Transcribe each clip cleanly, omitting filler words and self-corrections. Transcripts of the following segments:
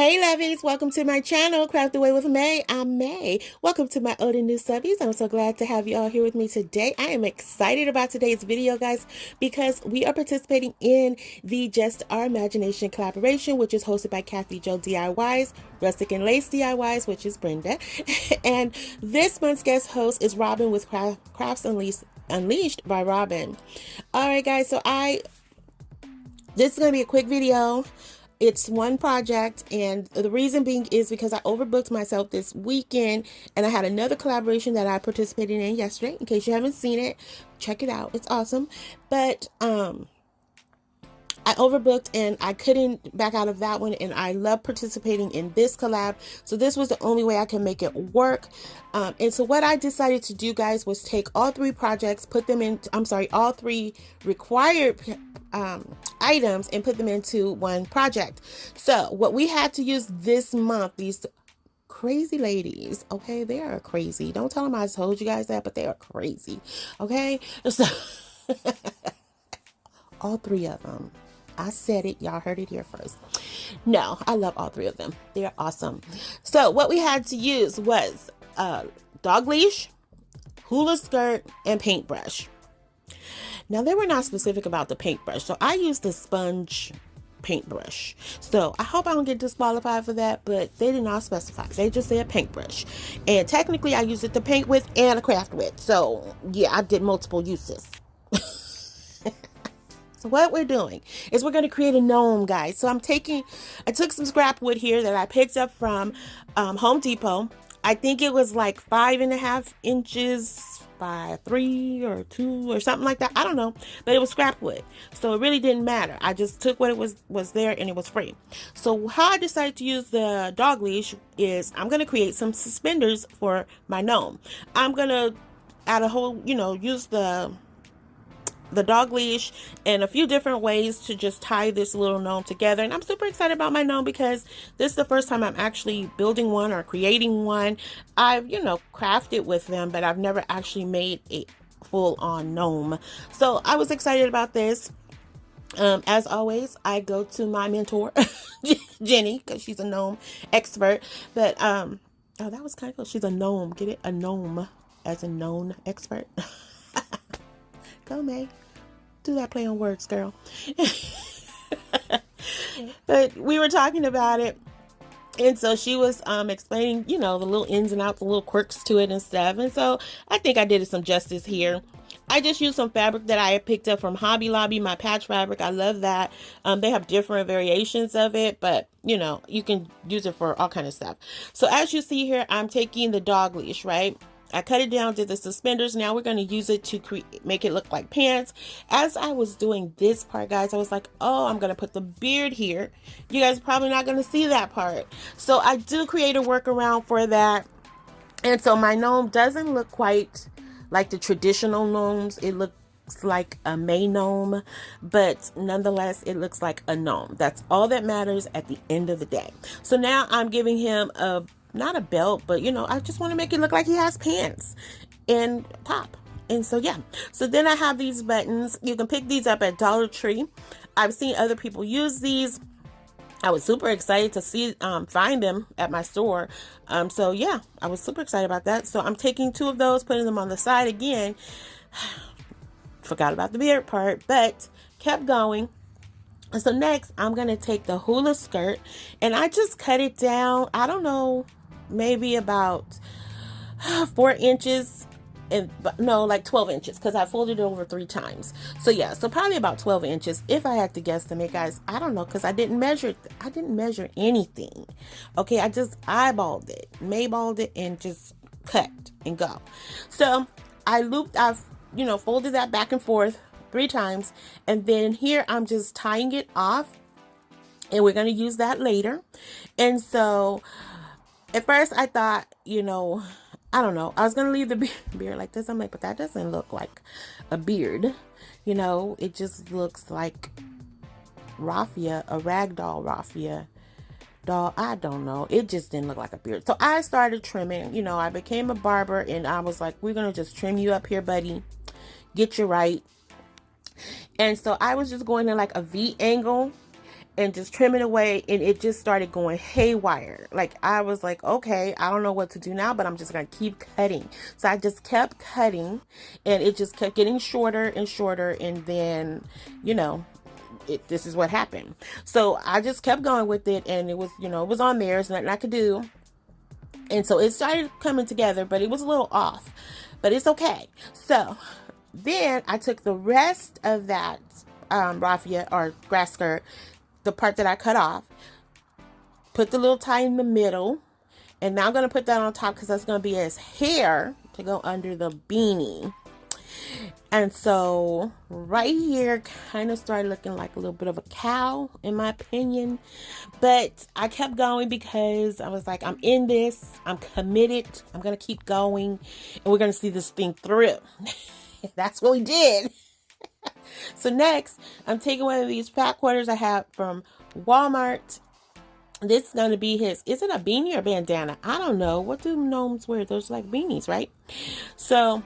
Hey lovies, welcome to my channel, Craft Away with May. I'm May. Welcome to my old and new subbies. I'm so glad to have you all here with me today. I am excited about today's video, guys, because we are participating in the Just Our Imagination collaboration, which is hosted by Kathy Jo DIYs, Rustic and Lace DIYs, which is Brenda. And this month's guest host is Robin with Crafts Unleashed by Robin. Alright guys, so this is going to be a quick video. It's one project, and the reason being is because I overbooked myself this weekend, and I had another collaboration that I participated in yesterday. In case you haven't seen it, check it out. It's awesome. But I overbooked and I couldn't back out of that one, and I love participating in this collab, so this was the only way I can make it work. And so what I decided to do, guys, was take all three projects, put them in, all three required items, and put them into one project. So what we had to use this month, these crazy ladies, okay, they are crazy. Don't tell them I told you guys that, but they are crazy, okay? So all three of them. I said it. Y'all heard it here first. No, I love all three of them. They're awesome. So what we had to use was dog leash, hula skirt, and paintbrush. Now, they were not specific about the paintbrush, so I used the sponge paintbrush. So I hope I don't get disqualified for that, but they did not specify. They just said paintbrush. And technically, I used it to paint with and to craft with. So yeah, I did multiple uses. So what we're doing is we're going to create a gnome, guys. So I took some scrap wood here that I picked up from Home Depot. I think it was like 5.5 inches by 3 or 2 or something like that. I don't know, but it was scrap wood, so it really didn't matter. I just took what it was there, and it was free. So how I decided to use the dog leash is I'm going to create some suspenders for my gnome. I'm going to add a whole, use the dog leash and a few different ways to just tie this little gnome together. And I'm super excited about my gnome because this is the first time I'm actually building one or creating one. I've, crafted with them, but I've never actually made a full-on gnome. So I was excited about this. As always, I go to my mentor, Jenny, because she's a gnome expert. But, oh, that was kind of cool. She's a gnome. Get it? A gnome as a known expert. Go, May. Do that play on words, girl. But we were talking about it, and so she was explaining, the little ins and outs, the little quirks to it and stuff. And so I think I did it some justice here. I just used some fabric that I had picked up from Hobby Lobby, my patch fabric. I love that. They have different variations of it, but you can use it for all kind of stuff. So as you see here, I'm taking the dog leash, right? I cut it down to the suspenders. Now we're going to use it to make it look like pants. As I was doing this part, guys, I was like, oh, I'm going to put the beard here. You guys are probably not going to see that part. So I do create a workaround for that. And so my gnome doesn't look quite like the traditional gnomes. It looks like a May gnome, but nonetheless, it looks like a gnome. That's all that matters at the end of the day. So now I'm giving him not a belt, but I just want to make it look like he has pants and top. And so yeah, so then I have these buttons. You can pick these up at Dollar Tree. I've seen other people use these. I was super excited to find them at my store. So yeah, I was super excited about that. So I'm taking 2 of those, putting them on the side again. Forgot about the beard part, but kept going. And so next, I'm going to take the hula skirt, and I just cut it down. I don't know, maybe about 4 inches, like 12 inches, because I folded it over 3 times. So yeah, so probably about 12 inches, if I had to guesstimate, guys. I don't know, because I didn't measure anything. Okay, I just eyeballed it, Mayballed it, and just cut and go. So I've folded that back and forth 3 times, and then here I'm just tying it off, and we're going to use that later. And so at first I thought, I don't know, I was going to leave the beard like this. I'm like, but that doesn't look like a beard. It just looks like raffia, a ragdoll raffia doll. I don't know. It just didn't look like a beard. So I started trimming. I became a barber, and I was like, we're going to just trim you up here, buddy. Get you right. And so I was just going in like a V angle, and just trimming away, and it just started going haywire. Like, I was like, okay, I don't know what to do now, but I'm just gonna keep cutting. So I just kept cutting, and it just kept getting shorter and shorter, and then, you know, this is what happened. So I just kept going with it, and it was, you know, it was on there. There's nothing I could do. And so it started coming together, but it was a little off, but it's okay. So then I took the rest of that raffia or grass skirt, the part that I cut off, put the little tie in the middle, and now I'm going to put that on top because that's going to be his hair to go under the beanie. And so right here kind of started looking like a little bit of a cow, in my opinion. But I kept going because I was like, I'm in this. I'm committed. I'm going to keep going. And we're going to see this thing through. That's what we did. So next, I'm taking one of these fat quarters I have from Walmart. This is going to be his, is it a beanie or bandana? I don't know. What do gnomes wear? Those like beanies, right? So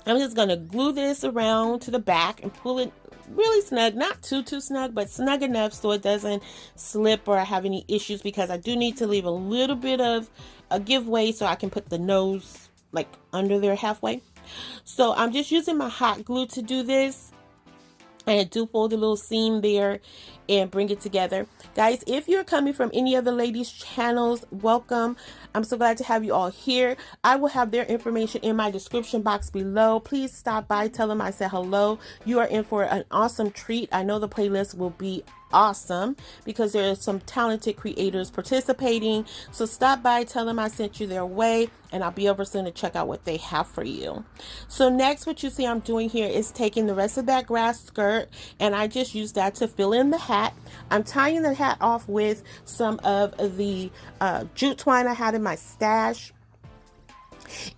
I'm just going to glue this around to the back and pull it really snug. Not too snug, but snug enough so it doesn't slip or have any issues, because I do need to leave a little bit of a giveaway so I can put the nose like under there halfway. So I'm just using my hot glue to do this. And I do fold a little seam there and bring it together. Guys, if you're coming from any of the ladies' channels, welcome. I'm so glad to have you all here. I will have their information in my description box below. Please stop by, tell them I said hello. You are in for an awesome treat. I know the playlist will be awesome because there are some talented creators participating. So stop by, tell them I sent you their way, and I'll be over soon to check out what they have for you. So next, what you see I'm doing here is taking the rest of that grass skirt, and I just use that to fill in the hat. I'm tying the hat off with some of the jute twine I had in my stash,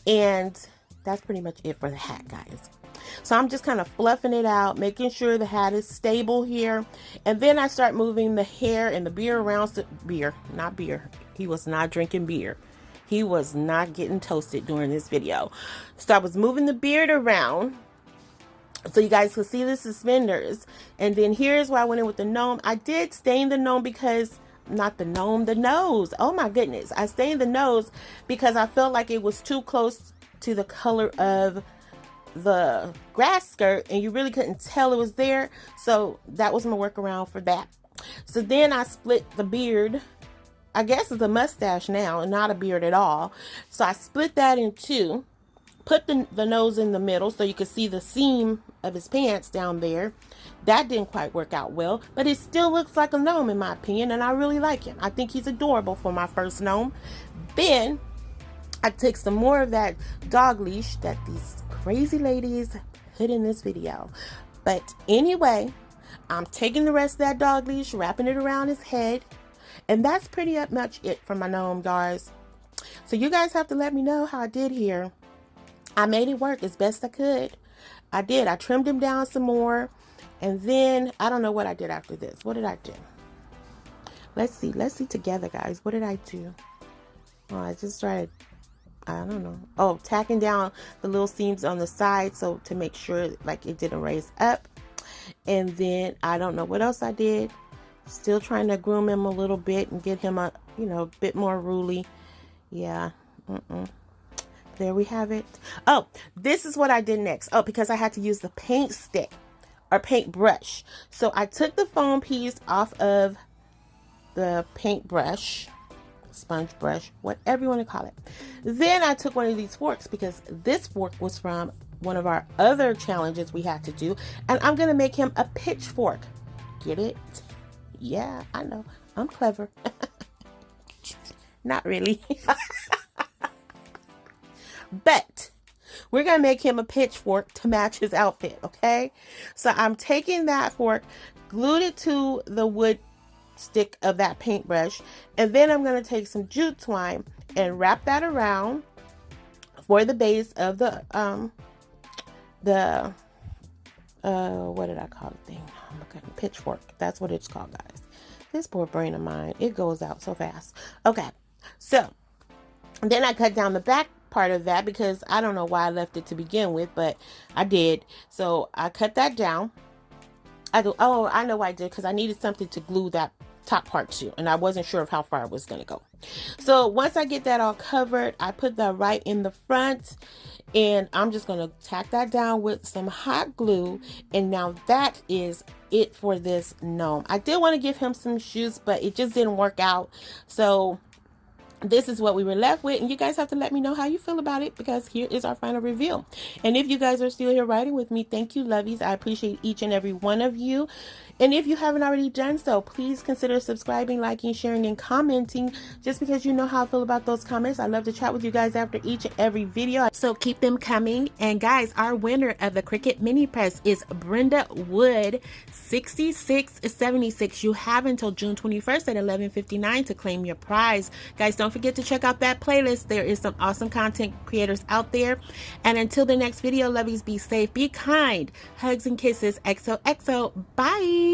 and that's pretty much it for the hat, guys. So I'm just kind of fluffing it out, making sure the hat is stable here. And then I start moving the hair and the beard around. Not beer. He was not drinking beer. He was not getting toasted during this video. So I was moving the beard around so you guys could see the suspenders. And then here's where I went in with the gnome. I did stain the gnome because, not the gnome, the nose. Oh my goodness. I stained the nose because I felt like it was too close to the color of the grass skirt, and you really couldn't tell it was there. So that was my workaround for that. So then I split the beard. I guess it's a mustache now and not a beard at all. So I split that in two, put the nose in the middle so you could see the seam of his pants down there. That didn't quite work out well, but it still looks like a gnome in my opinion, and I really like him. I think he's adorable for my first gnome. Then I took some more of that dog leash that these crazy ladies put in this video. But anyway, I'm taking the rest of that dog leash, wrapping it around his head. And that's pretty much it for my gnome, guys. So you guys have to let me know how I did here. I made it work as best I could. I did. I trimmed him down some more. And then, I don't know what I did after this. What did I do? Let's see. Let's see together, guys. What did I do? Oh, I just started, I don't know. Oh, tacking down the little seams on the side so to make sure like it didn't raise up. And then I don't know what else I did. Still trying to groom him a little bit and get him a, you know, bit more ruly. Yeah. There we have it. Oh, this is what I did next. Oh, because I had to use the paint stick or paint brush. So I took the foam piece off of the paint brush, sponge brush, whatever you want to call it. Then I took one of these forks because this fork was from one of our other challenges we had to do. And I'm going to make him a pitchfork. Get it? Yeah, I know. I'm clever. Not really. But we're going to make him a pitchfork to match his outfit, okay? So I'm taking that fork, glued it to the wood stick of that paintbrush, and then I'm going to take some jute twine and wrap that around for the base of the what did I call the thing? Oh my God, pitchfork. That's what it's called, guys. This poor brain of mine, it goes out so fast. Okay, so then I cut down the back part of that because I don't know why I left it to begin with, but I did. So I cut that down. I know why I did, because I needed something to glue that top part too, and I wasn't sure of how far it was going to go. So once I get that all covered, I put that right in the front, and I'm just going to tack that down with some hot glue. And now that is it for this gnome. I did want to give him some shoes, but it just didn't work out. So this is what we were left with, and you guys have to let me know how you feel about it, because here is our final review. And if you guys are still here riding with me, thank you, lovies. I appreciate each and every one of you. And if you haven't already done so, please consider subscribing, liking, sharing, and commenting, just because you know how I feel about those comments. I love to chat with you guys after each and every video, so keep them coming. And guys, our winner of the Cricut mini press is Brenda Wood 6676. You have until June 21st at 11:59 to claim your prize. Guys, don't forget to check out that playlist. There is some awesome content creators out there. And until the next video, lovies, be safe, be kind, hugs and kisses, XOXO, bye.